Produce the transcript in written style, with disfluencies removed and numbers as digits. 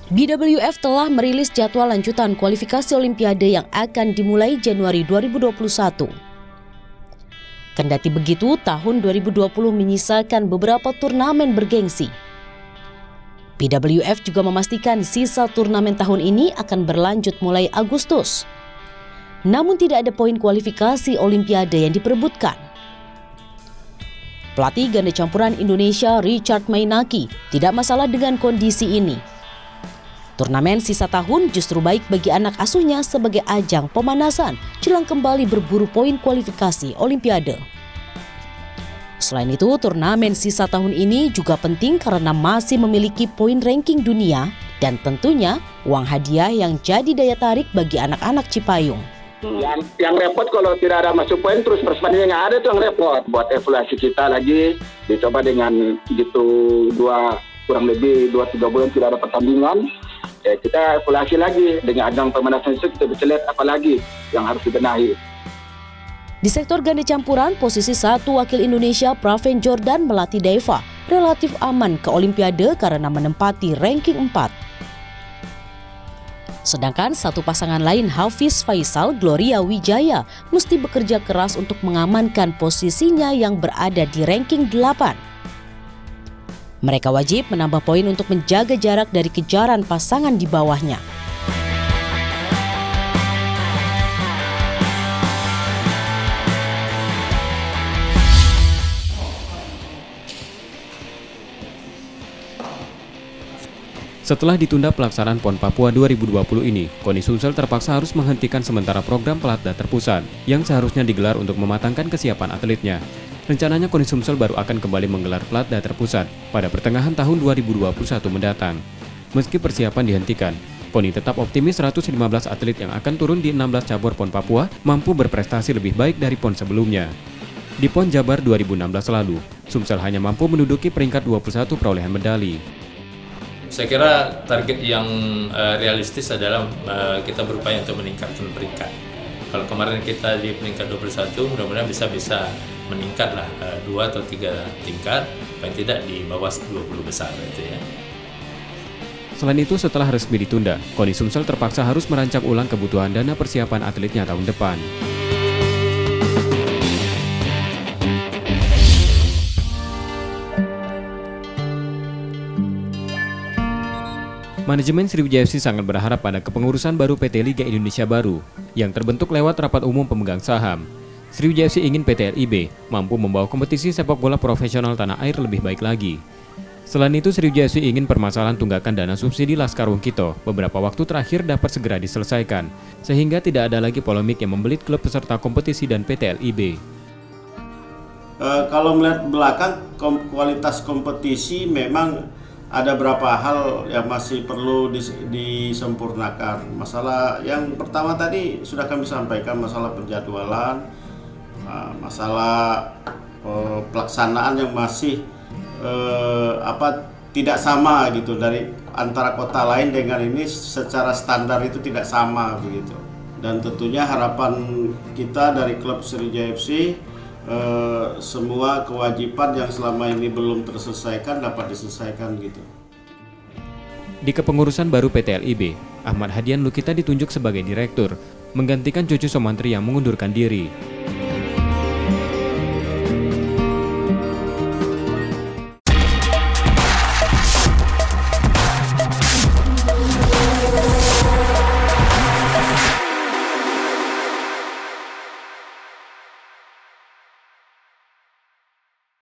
BWF telah merilis jadwal lanjutan kualifikasi Olimpiade yang akan dimulai Januari 2021. Kendati begitu, tahun 2020 menyisakan beberapa turnamen bergengsi. BWF juga memastikan sisa turnamen tahun ini akan berlanjut mulai Agustus. Namun tidak ada poin kualifikasi Olimpiade yang diperebutkan. Pelatih ganda campuran Indonesia Richard Mainaki tidak masalah dengan kondisi ini. Turnamen sisa tahun justru baik bagi anak asuhnya sebagai ajang pemanasan jelang kembali berburu poin kualifikasi Olimpiade. Selain itu, turnamen sisa tahun ini juga penting karena masih memiliki poin ranking dunia dan tentunya uang hadiah yang jadi daya tarik bagi anak-anak Cipayung. Yang repot kalau tidak ada masuk poin terus pertandingan yang ada itu yang repot. Buat evaluasi kita lagi dicoba dengan gitu kurang lebih 2-3 bulan tidak ada pertandingan. Kita evaluasi lagi dengan ajang pemanasan itu kita bisa lihat apa lagi yang harus dibenahi. Di sektor ganda campuran, posisi satu wakil Indonesia Praven Jordan Melati Daeva relatif aman ke Olimpiade karena menempati ranking 4. Sedangkan satu pasangan lain Hafiz Faisal Gloria Wijaya mesti bekerja keras untuk mengamankan posisinya yang berada di ranking 8. Mereka wajib menambah poin untuk menjaga jarak dari kejaran pasangan di bawahnya. Setelah ditunda pelaksanaan PON Papua 2020 ini, KONI Sumsel terpaksa harus menghentikan sementara program Pelatda Terpusat yang seharusnya digelar untuk mematangkan kesiapan atletnya. Rencananya KONI Sumsel baru akan kembali menggelar Pelatda Terpusat pada pertengahan tahun 2021 mendatang. Meski persiapan dihentikan, KONI tetap optimis 115 atlet yang akan turun di 16 cabur PON Papua mampu berprestasi lebih baik dari PON sebelumnya. Di PON Jabar 2016 lalu, Sumsel hanya mampu menduduki peringkat 21 perolehan medali. Saya kira target yang realistis adalah kita berupaya untuk meningkatkan peringkat. Kalau kemarin kita di peringkat 21, mudah-mudahan bisa meningkatlah 2 atau 3 tingkat, paling tidak di bawah 20 besar itu ya. Selain itu, setelah resmi ditunda, KONI Sumsel terpaksa harus merancang ulang kebutuhan dana persiapan atletnya tahun depan. Manajemen Sriwijaya FC sangat berharap pada kepengurusan baru PT Liga Indonesia Baru yang terbentuk lewat rapat umum pemegang saham. Sriwijaya FC ingin PT LIB mampu membawa kompetisi sepak bola profesional tanah air lebih baik lagi. Selain itu, Sriwijaya FC ingin permasalahan tunggakan dana subsidi Laskar Wongkito beberapa waktu terakhir dapat segera diselesaikan, sehingga tidak ada lagi polemik yang membelit klub peserta kompetisi dan PT LIB. Kalau melihat belakang, kualitas kompetisi memang ada beberapa hal yang masih perlu disempurnakan. Masalah yang pertama tadi sudah kami sampaikan, masalah penjadwalan, masalah pelaksanaan yang masih tidak sama gitu, dari antara kota lain dengan ini secara standar itu tidak sama begitu. Dan tentunya harapan kita dari klub Sriwijaya FC, semua kewajiban yang selama ini belum terselesaikan dapat diselesaikan gitu. Di kepengurusan baru PT LIB, Ahmad Hadian Lukita ditunjuk sebagai direktur, menggantikan Cucu Somantri yang mengundurkan diri.